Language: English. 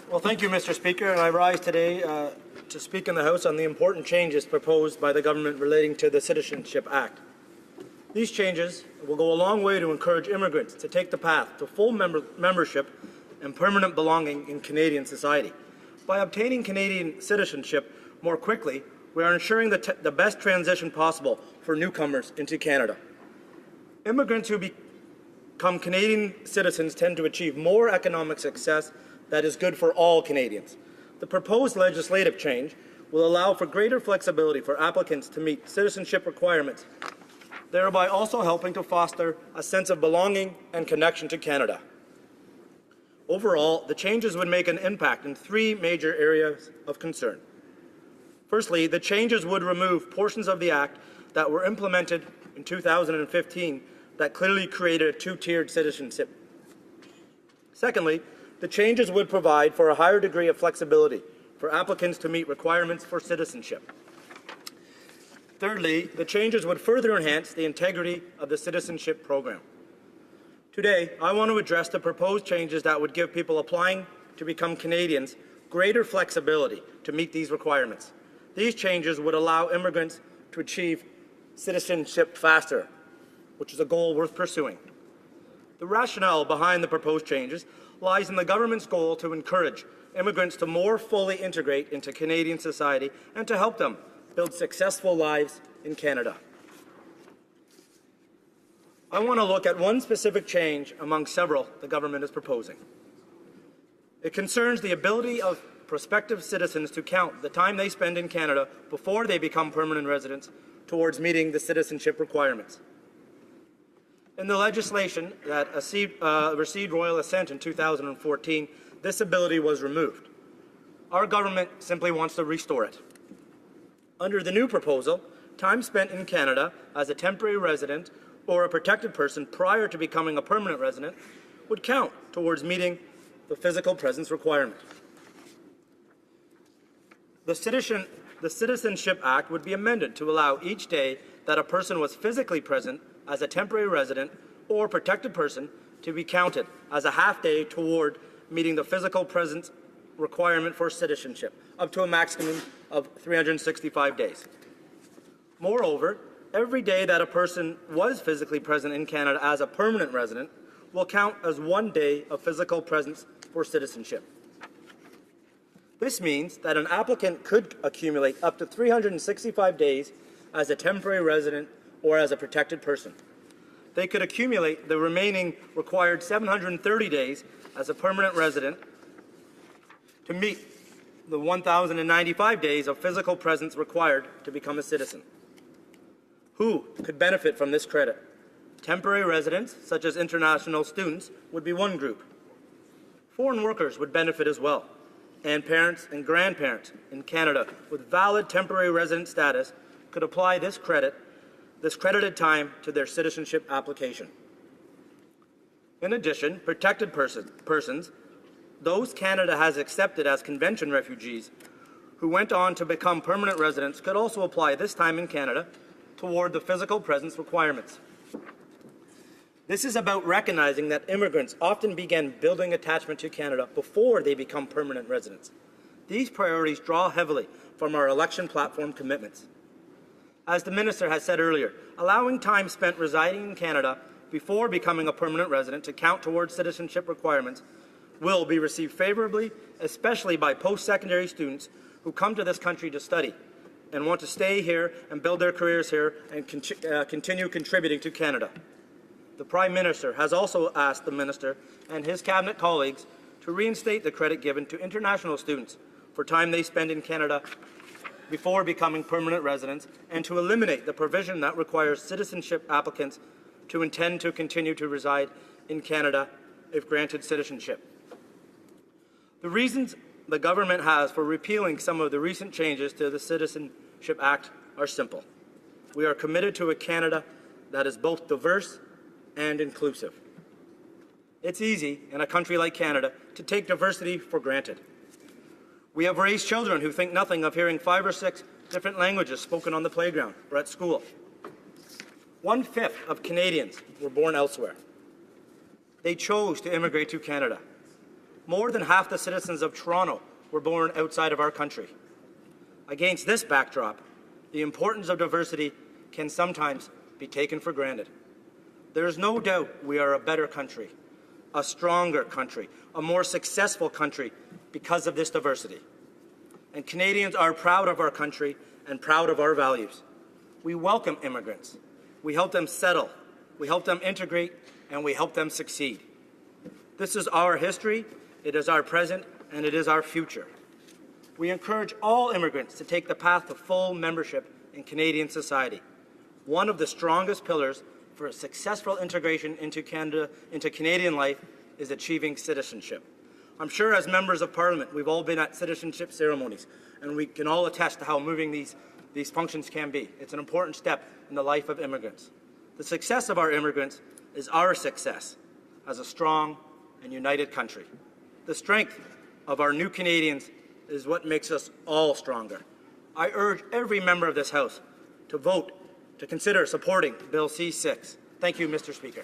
Well, thank you, Mr. Speaker, and I rise today to speak in the House on the important changes proposed by the government relating to the Citizenship Act. These changes will go a long way to encourage immigrants to take the path to full membership and permanent belonging in Canadian society. By obtaining Canadian citizenship more quickly, we are ensuring the best transition possible for newcomers into Canada. Immigrants who become Canadian citizens tend to achieve more economic success that is good for all Canadians. The proposed legislative change will allow for greater flexibility for applicants to meet citizenship requirements, thereby also helping to foster a sense of belonging and connection to Canada. Overall, the changes would make an impact in three major areas of concern. Firstly, the changes would remove portions of the Act that were implemented in 2015 that clearly created a two-tiered citizenship. Secondly, the changes would provide for a higher degree of flexibility for applicants to meet requirements for citizenship. Thirdly, the changes would further enhance the integrity of the citizenship program. Today, I want to address the proposed changes that would give people applying to become Canadians greater flexibility to meet these requirements. These changes would allow immigrants to achieve citizenship faster, which is a goal worth pursuing. The rationale behind the proposed changes lies in the government's goal to encourage immigrants to more fully integrate into Canadian society and to help them build successful lives in Canada. I want to look at one specific change among several the government is proposing. It concerns the ability of prospective citizens to count the time they spend in Canada before they become permanent residents towards meeting the citizenship requirements. In the legislation that received royal assent in 2014, this ability was removed. Our government simply wants to restore it. Under the new proposal, time spent in Canada as a temporary resident or a protected person prior to becoming a permanent resident would count towards meeting the physical presence requirement. The Citizenship Act would be amended to allow each day that a person was physically present as a temporary resident or protected person to be counted as a half day toward meeting the physical presence requirement for citizenship, up to a maximum of 365 days. Moreover, every day that a person was physically present in Canada as a permanent resident will count as 1 day of physical presence for citizenship. This means that an applicant could accumulate up to 365 days as a temporary resident or as a protected person. They could accumulate the remaining required 730 days as a permanent resident to meet the 1,095 days of physical presence required to become a citizen. Who could benefit from this credit? Temporary residents, such as international students, would be one group. Foreign workers would benefit as well, and parents and grandparents in Canada with valid temporary resident status could apply this credited time to their citizenship application. In addition, protected persons, those Canada has accepted as convention refugees who went on to become permanent residents, could also apply this time in Canada toward the physical presence requirements. This is about recognizing that immigrants often begin building attachment to Canada before they become permanent residents. These priorities draw heavily from our election platform commitments. As the Minister has said earlier, allowing time spent residing in Canada before becoming a permanent resident to count towards citizenship requirements will be received favourably, especially by post-secondary students who come to this country to study and want to stay here and build their careers here and continue contributing to Canada. The Prime Minister has also asked the Minister and his Cabinet colleagues to reinstate the credit given to international students for time they spend in Canada before becoming permanent residents, and to eliminate the provision that requires citizenship applicants to intend to continue to reside in Canada if granted citizenship. The reasons the government has for repealing some of the recent changes to the Citizenship Act are simple. We are committed to a Canada that is both diverse and inclusive. It's easy in a country like Canada to take diversity for granted. We have raised children who think nothing of hearing 5 or 6 different languages spoken on the playground or at school. 1/5 of Canadians were born elsewhere. They chose to immigrate to Canada. More than half the citizens of Toronto were born outside of our country. Against this backdrop, the importance of diversity can sometimes be taken for granted. There is no doubt we are a better country, a stronger country, a more successful country because of this diversity. And Canadians are proud of our country and proud of our values. We welcome immigrants. We help them settle. We help them integrate, and we help them succeed. This is our history, it is our present, and it is our future. We encourage all immigrants to take the path to full membership in Canadian society. One of the strongest pillars for a successful integration into Canadian life is achieving citizenship. I'm sure as members of Parliament, we've all been at citizenship ceremonies, and we can all attest to how moving these functions can be. It's an important step in the life of immigrants. The success of our immigrants is our success as a strong and united country. The strength of our new Canadians is what makes us all stronger. I urge every member of this House to vote to consider supporting Bill C-6. Thank you, Mr. Speaker.